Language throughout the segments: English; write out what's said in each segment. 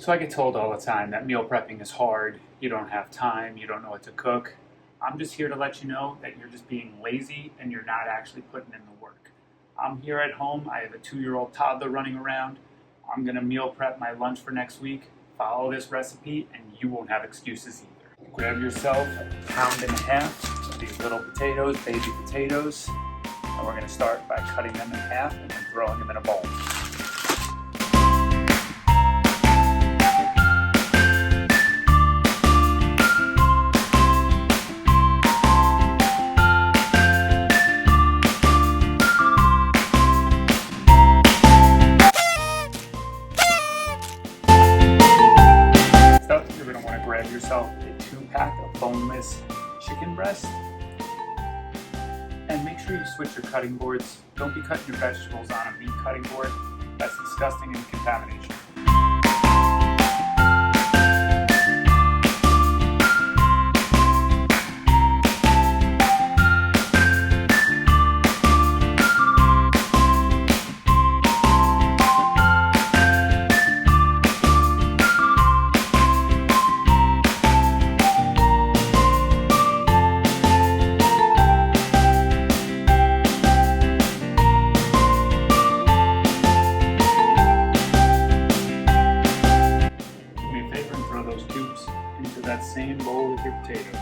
So I get told all the time that meal prepping is hard, you don't have time, you don't know what to cook. I'm just here to let you know that you're just being lazy and you're not actually putting in the work. I'm here at home, I have a 2-year-old toddler running around. I'm gonna meal prep my lunch for next week. Follow this recipe and you won't have excuses either. Grab yourself a pound and a half of these little potatoes, baby potatoes, and we're gonna start by cutting them in half and then throwing them in a bowl. You're going to want to grab yourself a 2-pack of boneless chicken breast, and make sure you switch your cutting boards. Don't be cutting your vegetables on a meat cutting board. That's disgusting and contamination. Into that same bowl with your potatoes.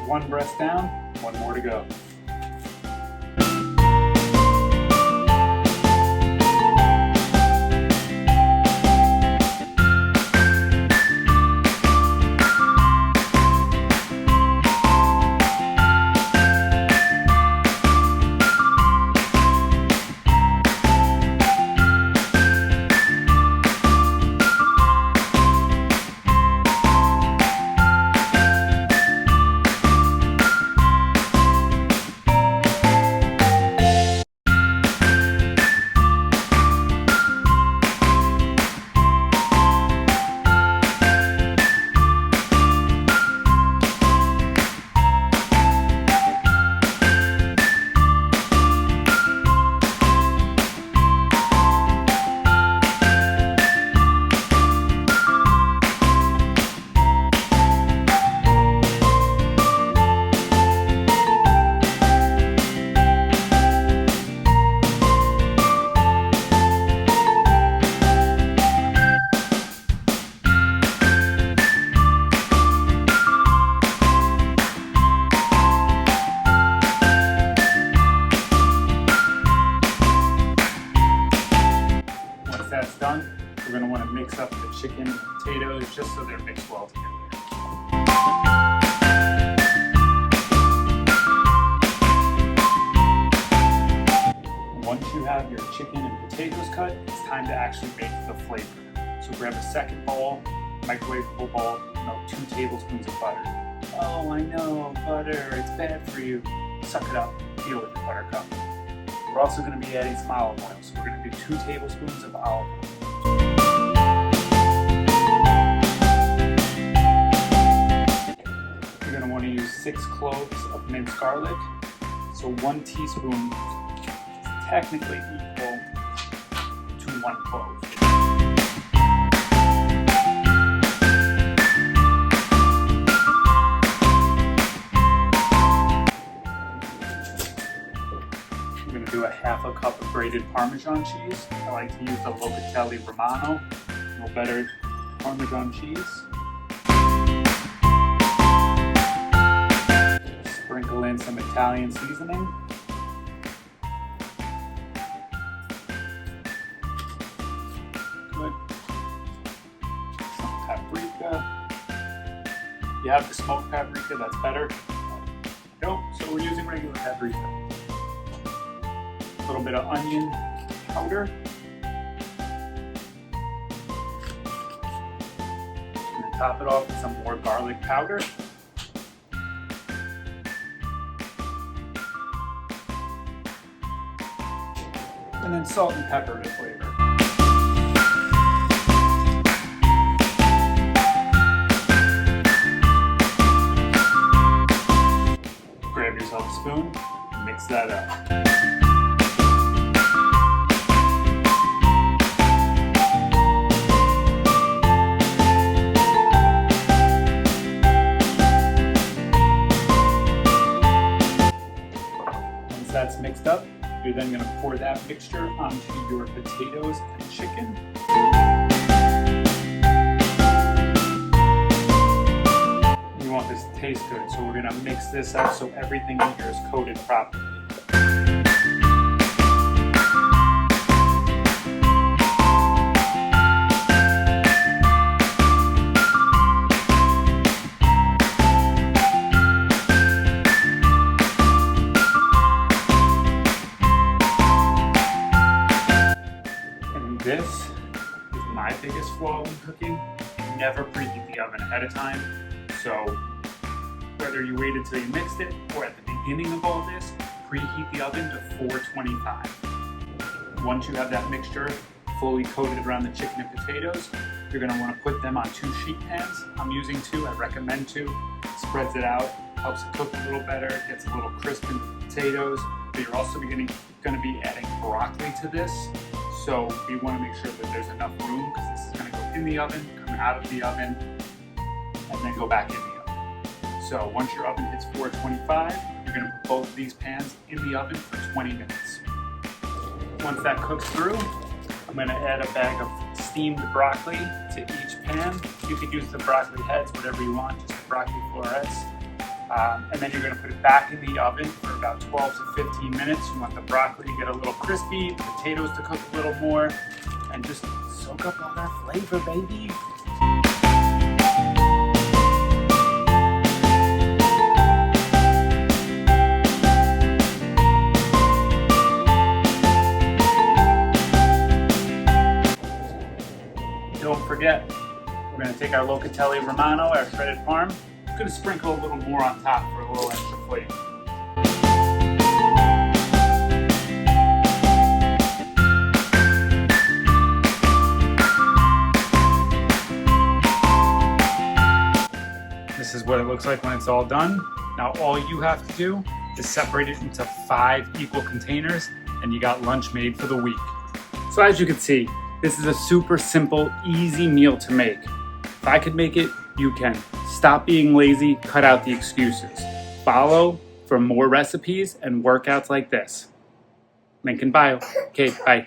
One breast down, one more to go. That's done, we're going to want to mix up the chicken and potatoes just so they're mixed well together. Once you have your chicken and potatoes cut, it's time to actually make the flavor. So grab a second bowl, microwavable bowl, melt 2 tablespoons of butter. Oh, I know, butter, it's bad for you. Suck it up, deal with it, buttercup. We're also going to be adding some olive oil, so we're going to do 2 tablespoons of olive oil. You're going to want to use 6 cloves of minced garlic. So 1 teaspoon is technically equal to 1 clove. I'm going to do a half a cup of grated Parmesan cheese. I like to use the Locatelli Romano, no better Parmesan cheese. Sprinkle in some Italian seasoning. Good. Some paprika. If you have the smoked paprika, that's better. No, so we're using regular paprika. A little bit of onion powder. And then top it off with some more garlic powder. And then salt and pepper to flavor. Grab yourself a spoon and mix that up. Once that's mixed up, you're then going to pour that mixture onto your potatoes and chicken. You want this to taste good, so we're going to mix this up so everything in here is coated properly. This is my biggest flaw when cooking. Never preheat the oven ahead of time. So whether you waited till you mixed it or at the beginning of all this, preheat the oven to 425. Once you have that mixture fully coated around the chicken and potatoes, you're going to want to put them on 2 sheet pans. I'm using 2, I recommend 2. Spreads it out, helps it cook a little better, gets a little crisp in the potatoes. But you're also going to be adding broccoli to this. So we want to make sure that there's enough room because this is going to go in the oven, come out of the oven, and then go back in the oven. So once your oven hits 425, you're going to put both of these pans in the oven for 20 minutes. Once that cooks through, I'm going to add a bag of steamed broccoli to each pan. You could use the broccoli heads, whatever you want, just the broccoli florets. And then you're going to put it back in the oven for about 12 to 15 minutes. You want the broccoli to get a little crispy, the potatoes to cook a little more, and just soak up all that flavor, baby. Don't forget, we're going to take our Locatelli Romano, our shredded parm. I'm going to sprinkle a little more on top for a little extra flavor. This is what it looks like when it's all done. Now all you have to do is separate it into 5 equal containers and you got lunch made for the week. So as you can see, this is a super simple, easy meal to make. If I could make it, you can. Stop being lazy, cut out the excuses. Follow for more recipes and workouts like this. Link in bio. Okay, bye.